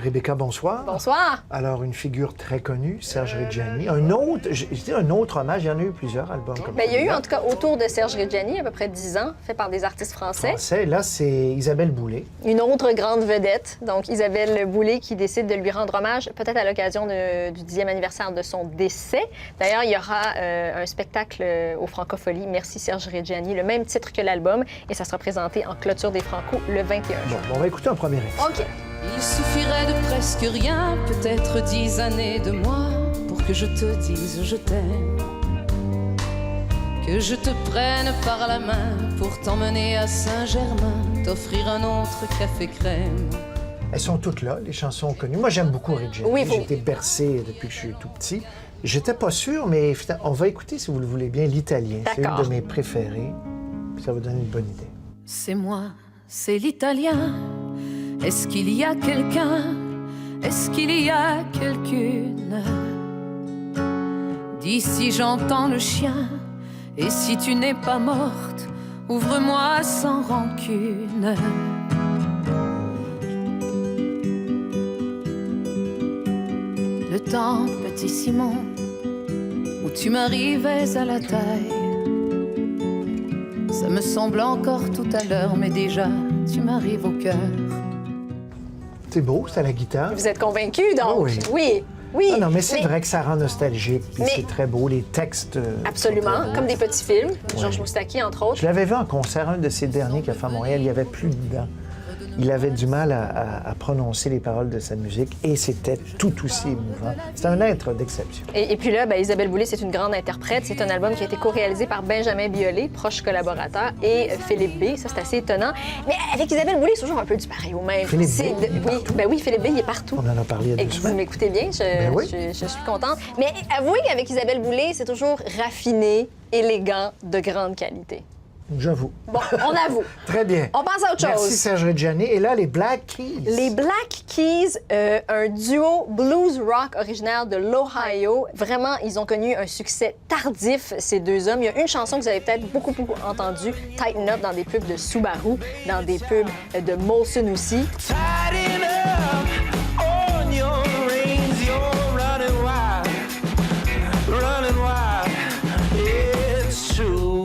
Rebecca, bonsoir. Bonsoir. Alors, une figure très connue, Serge Reggiani. Un autre hommage, il y en a eu plusieurs albums comme ça. Il y a eu, en tout cas, autour de Serge Reggiani, à peu près 10 ans, fait par des artistes français. Là, c'est Isabelle Boulay. Une autre grande vedette, donc Isabelle Boulay, qui décide de lui rendre hommage, peut-être à l'occasion du 10e anniversaire de son décès. D'ailleurs, il y aura un spectacle au Francofolie, Merci Serge Reggiani, le même titre que l'album, et ça sera présenté en clôture des Franco le 21 juin. Bon, on va écouter un premier extrait. OK. Il suffirait de presque rien, peut-être 10 années de moi, pour que je te dise je t'aime. Que je te prenne par la main pour t'emmener à Saint-Germain, t'offrir un autre café crème. Elles sont toutes là, les chansons connues. Moi, j'aime beaucoup Reggiani. Oui, J'ai été bercé depuis que je suis tout petit. J'étais pas sûr, mais on va écouter, si vous le voulez bien, l'italien. C'est une de mes préférées. Ça vous donne une bonne idée. C'est moi, c'est l'italien. Est-ce qu'il y a quelqu'un? Est-ce qu'il y a quelqu'une? D'ici j'entends le chien. Et si tu n'es pas morte, ouvre-moi sans rancune. Le temps, petit Simon, où tu m'arrivais à la taille. Ça me semble encore tout à l'heure, mais déjà, tu m'arrives au cœur. C'est beau, c'est à la guitare. Vous êtes convaincu, donc? Oui. Oui. Oui. Non, mais c'est vrai que ça rend nostalgique, puis c'est très beau, les textes. Absolument, comme des petits films. Georges Moustaki, entre autres. Je l'avais vu en concert, un de ces derniers qu'il a fait à Montréal, il n'y avait plus de dents. Il avait du mal à prononcer les paroles de sa musique et c'était tout aussi émouvant. C'est un être d'exception. Et puis là, Isabelle Boulay, c'est une grande interprète. C'est un album qui a été co-réalisé par Benjamin Biolay, proche collaborateur, et Philippe B. Ça, c'est assez étonnant. Mais avec Isabelle Boulay, c'est toujours un peu du pareil au même. Philippe B, oui, Philippe B, il est partout. On en a parlé il y a 2 semaines. Vous m'écoutez bien, je suis contente. Mais avouez qu'avec Isabelle Boulay, c'est toujours raffiné, élégant, de grande qualité. J'avoue. Bon, on avoue. Très bien. On passe à autre chose. Merci Serge Reggiani. Et là, les Black Keys. Les Black Keys, un duo blues rock originaire de l'Ohio. Vraiment, ils ont connu un succès tardif, ces deux hommes. Il y a une chanson que vous avez peut-être beaucoup entendue, Tighten Up, dans des pubs de Subaru, dans des pubs de Molson aussi. Tighten up on your reins, you're running wild, it's true.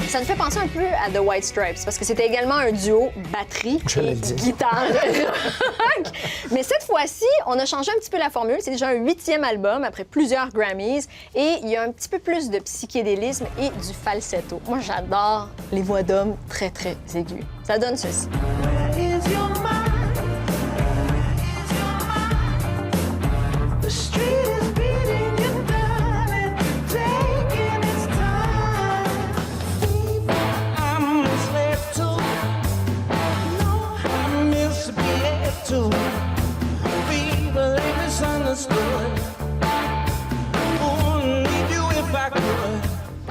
Ça me fait penser un peu à The White Stripes, parce que c'était également un duo batterie et guitare rock. Mais cette fois-ci, on a changé un petit peu la formule. C'est déjà un 8e album après plusieurs Grammys. Et il y a un petit peu plus de psychédélisme et du falsetto. Moi, j'adore les voix d'hommes très aiguës. Ça donne ceci.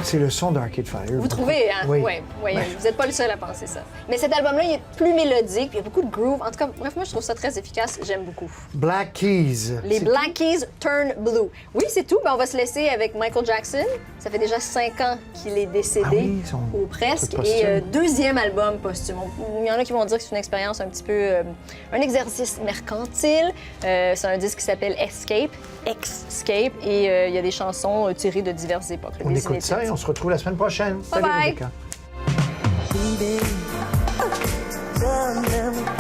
C'est le son d'Arcade Fire. Vous trouvez, hein? Oui. Oui. Vous n'êtes pas le seul à penser ça. Mais cet album-là, il est plus mélodique, puis il y a beaucoup de groove. En tout cas, bref, moi, je trouve ça très efficace. J'aime beaucoup. Black Keys. Les Black Keys Turn Blue. Oui, c'est tout. On va se laisser avec Michael Jackson. Ça fait déjà 5 ans qu'il est décédé, ou presque. Et 2e album posthume. Il y en a qui vont dire que c'est une expérience un petit peu... un exercice mercantile. C'est un disque qui s'appelle Escape. Et il y a des chansons tirées de diverses époques. On écoute ça et on se retrouve la semaine prochaine. Bye bye. Salut, Rebecca.